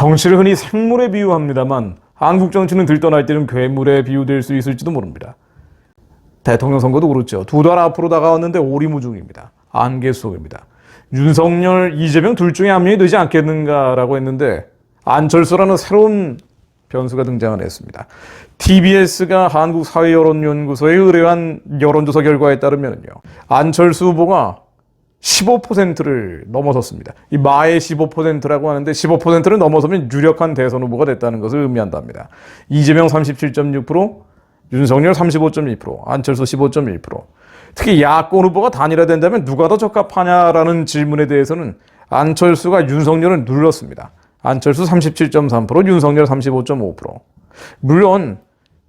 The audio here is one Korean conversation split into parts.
정치를 흔히 생물에 비유합니다만 한국 정치는 들떠날 때는 괴물에 비유될 수 있을지도 모릅니다. 대통령 선거도 그렇죠. 두 달 앞으로 다가왔는데 오리무중입니다. 안개 속입니다. 윤석열, 이재명 둘 중에 한 명이 되지 않겠는가라고 했는데 안철수라는 새로운 변수가 등장을 했습니다. TBS가 한국사회여론연구소에 의뢰한 여론조사 결과에 따르면요, 안철수 후보가 15%를 넘어섰습니다. 이 마의 15%라고 하는데 15%를 넘어서면 유력한 대선 후보가 됐다는 것을 의미한답니다. 이재명 37.6%, 윤석열 35.2%, 안철수 15.1%. 특히 야권 후보가 단일화된다면 누가 더 적합하냐라는 질문에 대해서는 안철수가 윤석열을 눌렀습니다. 안철수 37.3%, 윤석열 35.5%. 물론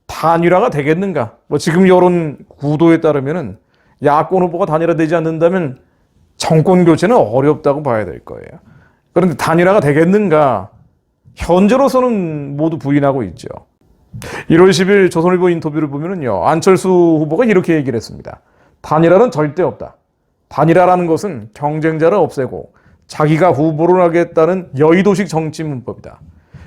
단일화가 되겠는가? 지금 여론 구도에 따르면은 야권 후보가 단일화되지 않는다면 정권 교체는 어렵다고 봐야 될 거예요. 그런데 단일화가 되겠는가? 현재로서는 모두 부인하고 있죠. 1월 10일 조선일보 인터뷰를 보면은요, 안철수 후보가 이렇게 얘기를 했습니다. 단일화는 절대 없다. 단일화라는 것은 경쟁자를 없애고 자기가 후보를 하겠다는 여의도식 정치 문법이다.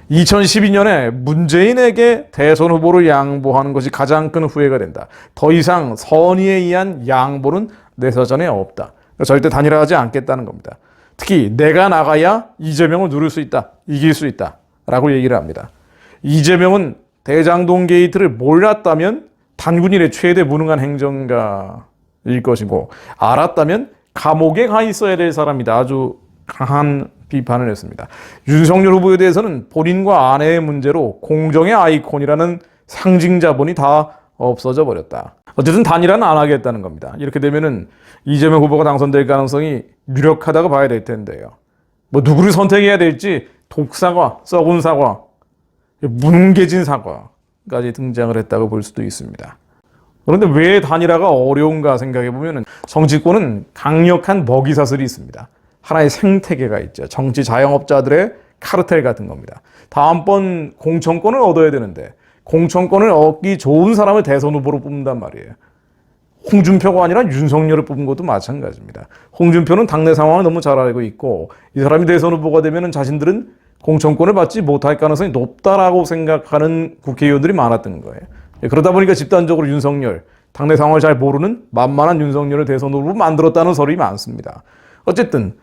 2012년에 문재인에게 대선 후보를 양보하는 것이 가장 큰 후회가 된다. 더 이상 선의에 의한 양보는 내 사전에 없다. 절대 단일화하지 않겠다는 겁니다. 특히 내가 나가야 이재명을 누를 수 있다. 이길 수 있다. 라고 얘기를 합니다. 이재명은 대장동 게이트를 몰랐다면 단군 이래 최대 무능한 행정가일 것이고, 알았다면 감옥에 가 있어야 될 사람이다. 아주 강한 비판을 했습니다. 윤석열 후보에 대해서는 본인과 아내의 문제로 공정의 아이콘이라는 상징 자본이 다 없어져 버렸다. 어쨌든 단일화는 안 하겠다는 겁니다. 이렇게 되면은 이재명 후보가 당선될 가능성이 유력하다고 봐야 될 텐데요. 누구를 선택해야 될지 독사과, 썩은 사과, 뭉개진 사과까지 등장을 했다고 볼 수도 있습니다. 그런데 왜 단일화가 어려운가 생각해 보면은 정치권은 강력한 먹이사슬이 있습니다. 하나의 생태계가 있죠. 정치 자영업자들의 카르텔 같은 겁니다. 다음번 공천권을 얻어야 되는데 공천권을 얻기 좋은 사람을 대선 후보로 뽑는단 말이에요. 홍준표가 아니라 윤석열을 뽑은 것도 마찬가지입니다. 홍준표는 당내 상황을 너무 잘 알고 있고 이 사람이 대선 후보가 되면 자신들은 공천권을 받지 못할 가능성이 높다라고 생각하는 국회의원들이 많았던 거예요. 그러다 보니까 집단적으로 윤석열, 당내 상황을 잘 모르는 만만한 윤석열을 대선 후보로 만들었다는 설이 많습니다. 어쨌든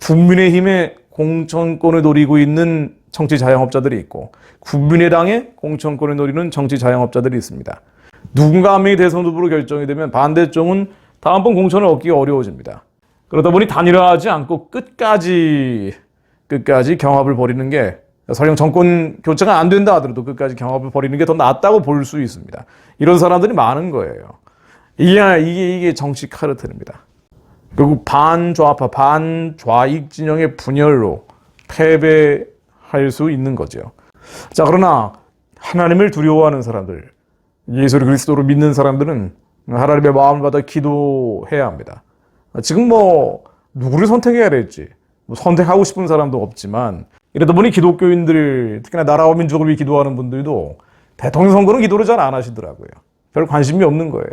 국민의힘의 공천권을 노리고 있는 정치 자영업자들이 있고 국민의당의 공천권을 노리는 정치 자영업자들이 있습니다. 누군가 한 명이 대선 후보로 결정이 되면 반대쪽은 다음번 공천을 얻기가 어려워집니다. 그러다 보니 단일화하지 않고 끝까지 경합을 벌이는 게, 설령 정권 교체가 안 된다 하더라도 끝까지 경합을 벌이는 게 더 낫다고 볼 수 있습니다. 이런 사람들이 많은 거예요. 이게 정치 카르텔입니다. 결국 반좌파, 반좌익 진영의 분열로 패배할 수 있는 거죠. 자, 그러나 하나님을 두려워하는 사람들, 예수 그리스도를 믿는 사람들은 하나님의 마음을 받아 기도해야 합니다. 지금 누구를 선택해야 될지 선택하고 싶은 사람도 없지만, 이러다 보니 기독교인들, 특히나 나라와 민족을 위해 기도하는 분들도 대통령 선거는 기도를 잘 안 하시더라고요. 별 관심이 없는 거예요.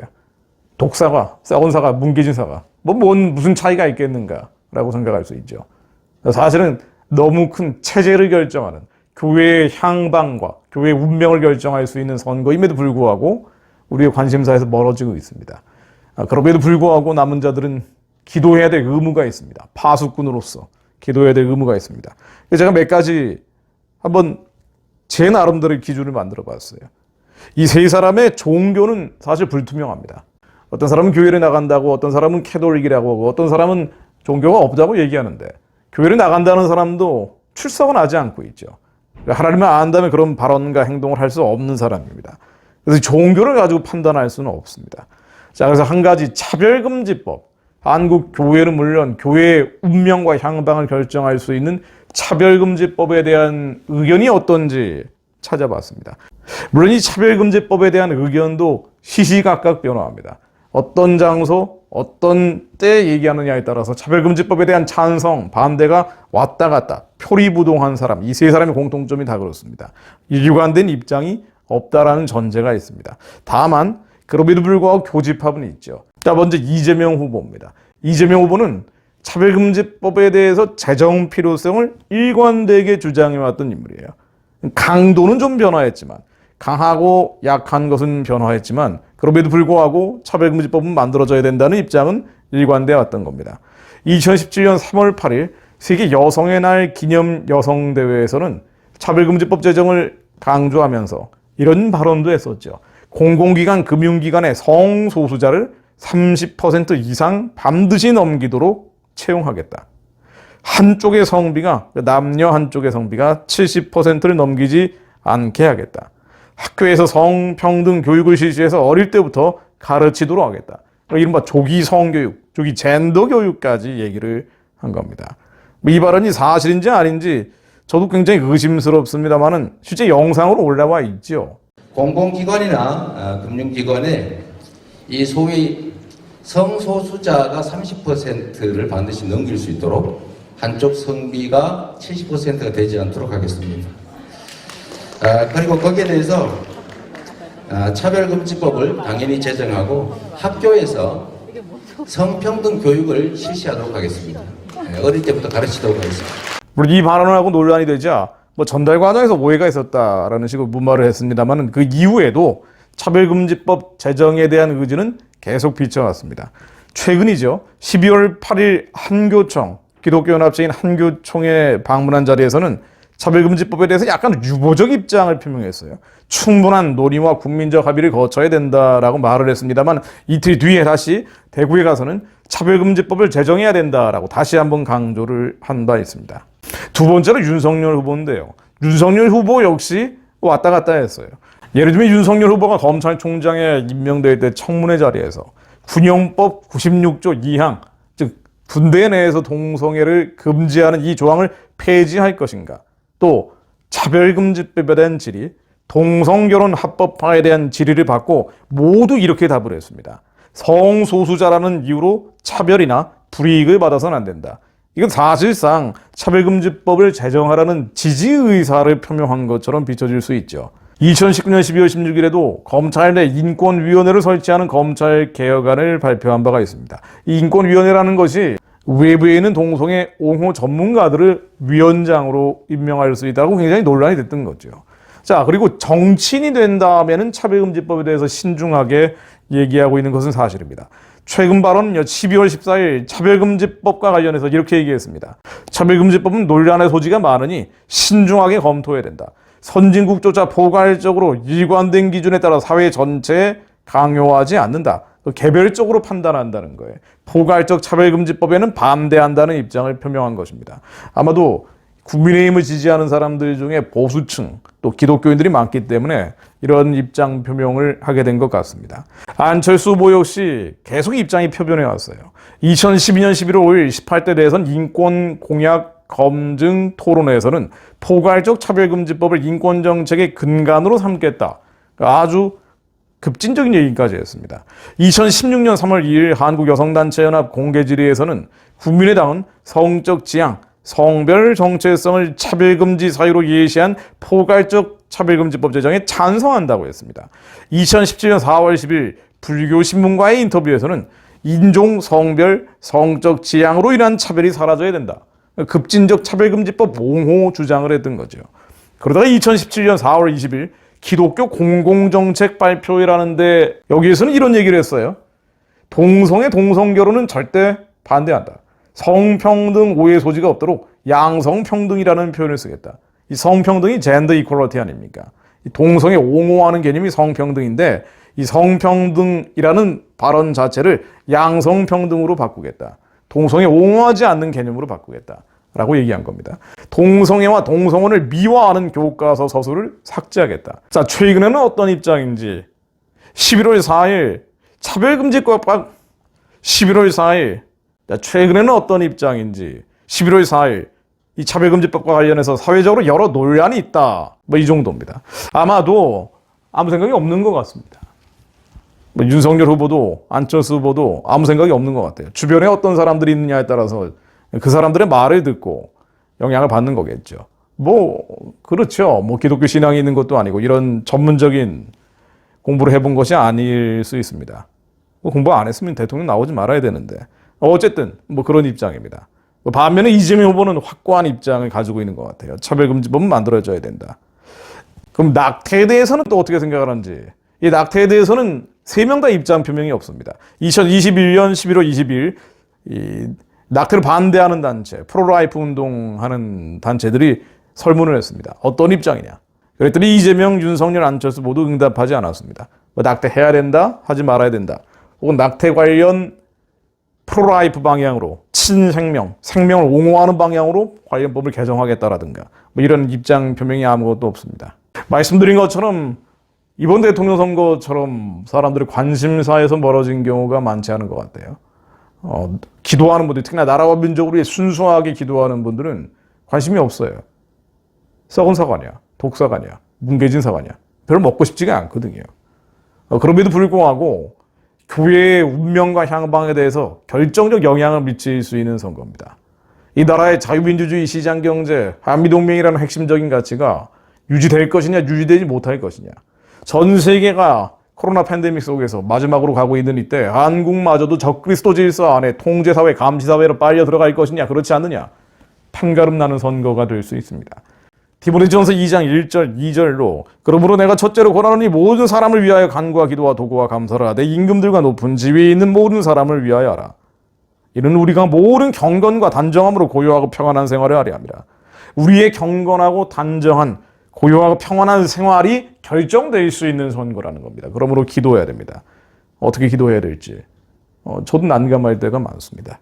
독사가, 썩은 사과, 뭉개진 사과, 무슨 차이가 있겠는가라고 생각할 수 있죠. 사실은 너무 큰 체제를 결정하는, 교회의 향방과 교회의 운명을 결정할 수 있는 선거임에도 불구하고 우리의 관심사에서 멀어지고 있습니다. 그럼에도 불구하고 남은 자들은 기도해야 될 의무가 있습니다. 파수꾼으로서 기도해야 될 의무가 있습니다. 제가 몇 가지 한번 제 나름대로의 기준을 만들어 봤어요. 이 세 사람의 종교는 사실 불투명합니다. 어떤 사람은 교회를 나간다고, 어떤 사람은 캐톨릭이라고 하고, 어떤 사람은 종교가 없다고 얘기하는데, 교회를 나간다는 사람도 출석은 하지 않고 있죠. 하나님을 안다면 그런 발언과 행동을 할 수 없는 사람입니다. 그래서 종교를 가지고 판단할 수는 없습니다. 자, 그래서 한 가지 차별금지법. 한국 교회는 물론 교회의 운명과 향방을 결정할 수 있는 차별금지법에 대한 의견이 어떤지 찾아봤습니다. 물론 이 차별금지법에 대한 의견도 시시각각 변화합니다. 어떤 장소, 어떤 때 얘기하느냐에 따라서 차별금지법에 대한 찬성, 반대가 왔다 갔다 표리부동한 사람, 이 세 사람의 공통점이 다 그렇습니다. 일관된 입장이 없다라는 전제가 있습니다. 다만 그럼에도 불구하고 교집합은 있죠. 자, 먼저 이재명 후보입니다. 이재명 후보는 차별금지법에 대해서 제정 필요성을 일관되게 주장해왔던 인물이에요. 강도는 좀 변화했지만, 강하고 약한 것은 변화했지만, 그럼에도 불구하고 차별금지법은 만들어져야 된다는 입장은 일관되어 왔던 겁니다. 2017년 3월 8일 세계 여성의 날 기념 여성대회에서는 차별금지법 제정을 강조하면서 이런 발언도 했었죠. 공공기관, 금융기관의 성소수자를 30% 이상 반드시 넘기도록 채용하겠다. 한쪽의 성비가, 남녀 한쪽의 성비가 70%를 넘기지 않게 하겠다. 학교에서 성평등 교육을 실시해서 어릴 때부터 가르치도록 하겠다. 이른바 조기 성교육, 조기 젠더 교육까지 얘기를 한 겁니다. 이 발언이 사실인지 아닌지 저도 굉장히 의심스럽습니다만은 실제 영상으로 올라와 있죠. 공공기관이나 금융기관에 이 소위 성소수자가 30%를 반드시 넘길 수 있도록 한쪽 성비가 70%가 되지 않도록 하겠습니다. 그리고 거기에 대해서 차별금지법을 당연히 제정하고 학교에서 성평등 교육을 실시하도록 하겠습니다. 어릴 때부터 가르치도록 하겠습니다. 물론 이 발언을 하고 논란이 되자 전달 과정에서 오해가 있었다라는 식으로 문말을 했습니다만 그 이후에도 차별금지법 제정에 대한 의지는 계속 비춰왔습니다. 최근이죠. 12월 8일 한교총, 기독교연합체인 한교총에 방문한 자리에서는 차별금지법에 대해서 약간 유보적 입장을 표명했어요. 충분한 논의와 국민적 합의를 거쳐야 된다라고 말을 했습니다만 이틀 뒤에 다시 대구에 가서는 차별금지법을 제정해야 된다라고 다시 한번 강조를 한 바 있습니다. 두 번째로 윤석열 후보인데요. 윤석열 후보 역시 왔다 갔다 했어요. 예를 들면 윤석열 후보가 검찰총장에 임명될 때 청문회 자리에서 군용법 96조 2항, 즉 군대 내에서 동성애를 금지하는 이 조항을 폐지할 것인가, 또 차별금지법에 대한 질의, 동성결혼 합법화에 대한 질의를 받고 모두 이렇게 답을 했습니다. 성소수자라는 이유로 차별이나 불이익을 받아서는 안 된다. 이건 사실상 차별금지법을 제정하라는 지지의사를 표명한 것처럼 비춰질 수 있죠. 2019년 12월 16일에도 검찰 내 인권위원회를 설치하는 검찰개혁안을 발표한 바가 있습니다. 이 인권위원회라는 것이 외부에 있는 동성애 옹호 전문가들을 위원장으로 임명할 수 있다고 굉장히 논란이 됐던 거죠. 자, 그리고 정치인이 된 다음에는 차별금지법에 대해서 신중하게 얘기하고 있는 것은 사실입니다. 최근 발언은 12월 14일 차별금지법과 관련해서 이렇게 얘기했습니다. 차별금지법은 논란의 소지가 많으니 신중하게 검토해야 된다. 선진국조차 포괄적으로 일관된 기준에 따라 사회 전체에 강요하지 않는다. 개별적으로 판단한다는 거예요. 포괄적 차별금지법에는 반대한다는 입장을 표명한 것입니다. 아마도 국민의힘을 지지하는 사람들 중에 보수층, 또 기독교인들이 많기 때문에 이런 입장 표명을 하게 된 것 같습니다. 안철수 후보 역시 계속 입장이 표변해 왔어요. 2012년 11월 5일 18대 대선 인권 공약 검증 토론회에서는 포괄적 차별금지법을 인권정책의 근간으로 삼겠다. 아주 급진적인 얘기까지 했습니다. 2016년 3월 2일 한국여성단체연합 공개질의에서는 국민의당은 성적 지향, 성별 정체성을 차별금지 사유로 예시한 포괄적 차별금지법 제정에 찬성한다고 했습니다. 2017년 4월 10일 불교신문과의 인터뷰에서는 인종, 성별, 성적 지향으로 인한 차별이 사라져야 된다. 급진적 차별금지법 옹호 주장을 했던 거죠. 그러다가 2017년 4월 20일 기독교 공공정책 발표회라는데 여기에서는 이런 얘기를 했어요. 동성결혼은 절대 반대한다. 성평등 오해 소지가 없도록 양성평등이라는 표현을 쓰겠다. 이 성평등이 젠더 이퀄리티 아닙니까? 동성애 옹호하는 개념이 성평등인데 이 성평등이라는 발언 자체를 양성평등으로 바꾸겠다. 동성애 옹호하지 않는 개념으로 바꾸겠다. 라고 얘기한 겁니다. 동성애와 동성혼을 미화하는 교과서 서술을 삭제하겠다. 자, 최근에는 어떤 입장인지 11월 4일 차별금지법 11월 4일 최근에는 어떤 입장인지 11월 4일 이 차별금지법과 관련해서 사회적으로 여러 논란이 있다. 이 정도입니다. 아마도 아무 생각이 없는 것 같습니다. 윤석열 후보도 안철수 후보도 아무 생각이 없는 것 같아요. 주변에 어떤 사람들이 있느냐에 따라서 그 사람들의 말을 듣고 영향을 받는 거겠죠. 그렇죠. 기독교 신앙이 있는 것도 아니고 이런 전문적인 공부를 해본 것이 아닐 수 있습니다. 공부 안 했으면 대통령 나오지 말아야 되는데 어쨌든 뭐 그런 입장입니다. 반면에 이재명 후보는 확고한 입장을 가지고 있는 것 같아요. 차별금지법은 만들어져야 된다. 그럼 낙태에 대해서는 또 어떻게 생각을 하는지. 이 낙태에 대해서는 3명 다 입장 표명이 없습니다. 2021년 11월 20일 이 낙태를 반대하는 단체, 프로라이프 운동하는 단체들이 설문을 했습니다. 어떤 입장이냐. 그랬더니 이재명, 윤석열, 안철수 모두 응답하지 않았습니다. 뭐 낙태해야 된다, 하지 말아야 된다. 혹은 낙태 관련 프로라이프 방향으로 친생명, 생명을 옹호하는 방향으로 관련 법을 개정하겠다라든가 뭐 이런 입장 표명이 아무것도 없습니다. 말씀드린 것처럼 이번 대통령 선거처럼 사람들의 관심사에서 멀어진 경우가 많지 않은 것 같아요. 기도하는 분들, 특히나 나라와 민족을 위해 순수하게 기도하는 분들은 관심이 없어요. 썩은 사과냐, 독사과냐, 뭉개진 사과냐, 별로 먹고 싶지가 않거든요. 그럼에도 불구하고 교회의 운명과 향방에 대해서 결정적 영향을 미칠 수 있는 선거입니다. 이 나라의 자유민주주의 시장경제, 한미동맹이라는 핵심적인 가치가 유지될 것이냐, 유지되지 못할 것이냐. 전 세계가 코로나 팬데믹 속에서 마지막으로 가고 있는 이때 한국마저도 적그리스도 질서 안에 통제사회, 감시사회로 빨려 들어갈 것이냐, 그렇지 않느냐. 판가름 나는 선거가 될 수 있습니다. 디모데전서 2장 1절 2절로 그러므로 내가 첫째로 권하노니 모든 사람을 위하여 간구와 기도와 도구와 감사를 하되 임금들과 높은 지위에 있는 모든 사람을 위하여 하라. 이는 우리가 모든 경건과 단정함으로 고요하고 평안한 생활을 하려 합니다. 우리의 경건하고 단정한 고요하고 평안한 생활이 결정될 수 있는 선거라는 겁니다. 그러므로 기도해야 됩니다. 어떻게 기도해야 될지 저도 난감할 때가 많습니다.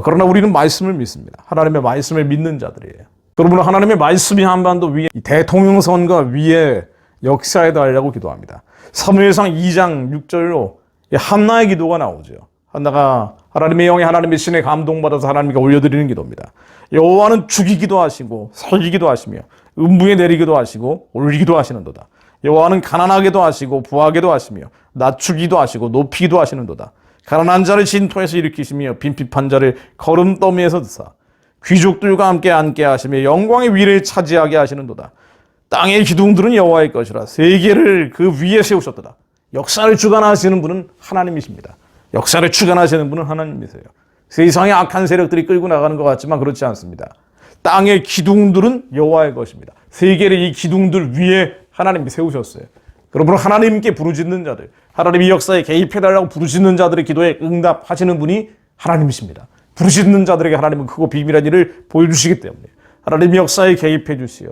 그러나 우리는 말씀을 믿습니다. 하나님의 말씀을 믿는 자들이에요. 그러므로 하나님의 말씀이 한반도 위에 대통령 선거 위에 역사에 달라고 기도합니다. 사무엘상 2장 6절로 한나의 기도가 나오죠. 한나가 하나님의 영에 하나님의 신에 감동받아서 하나님께 올려드리는 기도입니다. 여호와는 죽이기도 하시고 살리기도 하시며 음부에 내리기도 하시고 올리기도 하시는도다. 여호와는 가난하게도 하시고 부하게도 하시며 낮추기도 하시고 높이기도 하시는도다. 가난한 자를 진토에서 일으키시며 빈핍한 자를 거름더미에서 드사 귀족들과 함께 앉게 하시며 영광의 위를 차지하게 하시는도다. 땅의 기둥들은 여호와의 것이라 세계를 그 위에 세우셨도다. 역사를 주관하시는 분은 하나님이십니다. 역사를 주관하시는 분은 하나님이세요. 세상의 악한 세력들이 끌고 나가는 것 같지만 그렇지 않습니다. 땅의 기둥들은 여호와의 것입니다. 세계를 이 기둥들 위에 하나님이 세우셨어요. 그러므로 하나님께 부르짖는 자들, 하나님이 역사에 개입해달라고 부르짖는 자들의 기도에 응답하시는 분이 하나님이십니다. 부르짖는 자들에게 하나님은 크고 비밀한 일을 보여주시기 때문에 하나님이 역사에 개입해 주시어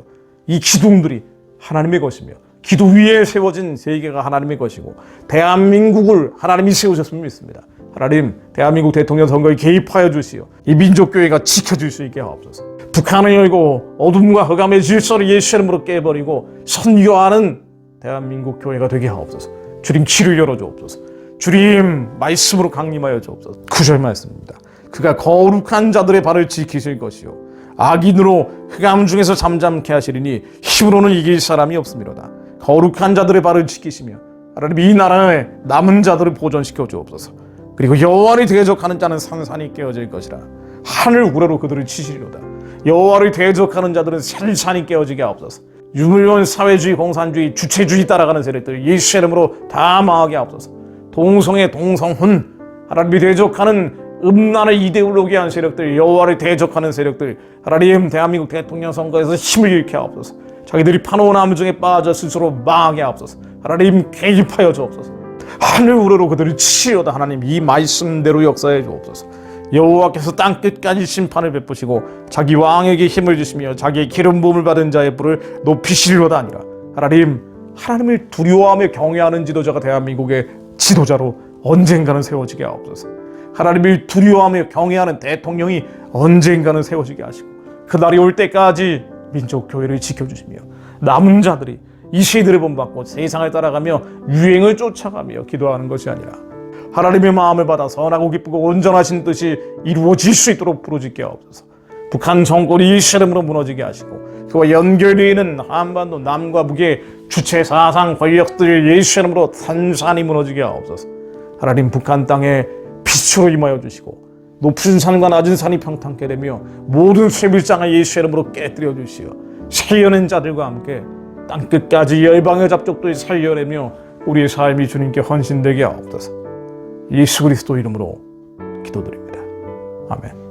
이 기둥들이 하나님의 것이며 기도 위에 세워진 세계가 하나님의 것이고 대한민국을 하나님이 세우셨으면 믿습니다. 하나님, 대한민국 대통령 선거에 개입하여 주시어 이 민족교회가 지켜줄 수 있게 하옵소서. 북한을 열고 어둠과 흑암의 질서를 예수 이름으로 깨버리고 선교하는 대한민국 교회가 되게 하옵소서. 주님 길을 열어주옵소서. 주님 말씀으로 강림하여 주옵소서. 9절 말씀입니다. 그가 거룩한 자들의 발을 지키실 것이요 악인으로 흑암 중에서 잠잠케 하시리니 힘으로는 이길 사람이 없음이로다. 거룩한 자들의 발을 지키시며 하나님 이 나라의 남은 자들을 보존시켜 주옵소서. 그리고 여호와를 대적하는 자는 산산이 깨어질 것이라. 하늘 우러로 그들을 치시리로다. 여호와를 대적하는 자들은 산산이 깨어지게 하옵소서. 유물론 사회주의, 공산주의, 주체주의 따라가는 세력들 예수 이름으로 다 망하게 하옵소서. 동성애, 동성혼, 하나님이 대적하는 음란의 이데올로기한 세력들, 여호와를 대적하는 세력들, 하나님 대한민국 대통령 선거에서 힘을 잃게 하옵소서. 자기들이 파놓은 함정에 빠져 스스로 망하게 하옵소서. 하나님 개입하여 주옵소서. 하늘 우러로 그들을 치시려다. 하나님 이 말씀대로 역사해 주옵소서. 여호와께서 땅 끝까지 심판을 베푸시고 자기 왕에게 힘을 주시며 자기의 기름 부음을 받은 자의 뿔을 높이시리로다 하니라. 하나님을 두려워하며 경외하는 지도자가 대한민국의 지도자로 언젠가는 세워지게 하옵소서. 하나님을 두려워하며 경외하는 대통령이 언젠가는 세워지게 하시고 그날이 올 때까지 민족교회를 지켜주시며 남은 자들이 이 시대를 본받고 세상을 따라가며 유행을 쫓아가며 기도하는 것이 아니라 하나님의 마음을 받아 선하고 기쁘고 온전하신 뜻이 이루어질 수 있도록 부르짖게 하옵소서. 북한 정권이 예수 이름으로 무너지게 하시고 그와 연결되어 있는 한반도 남과 북의 주체 사상 권력들 예수 이름으로 산산이 무너지게 하옵소서. 하나님 북한 땅에 빛으로 임하여 주시고 높은 산과 낮은 산이 평탄케 되며 모든 쇠불장을 예수 이름으로 깨뜨려 주시어 살려낸 자들과 함께 땅끝까지 열방의 잡족들이 살려내며 우리의 삶이 주님께 헌신되게 하옵소서. 예수 그리스도 이름으로 기도드립니다. 아멘.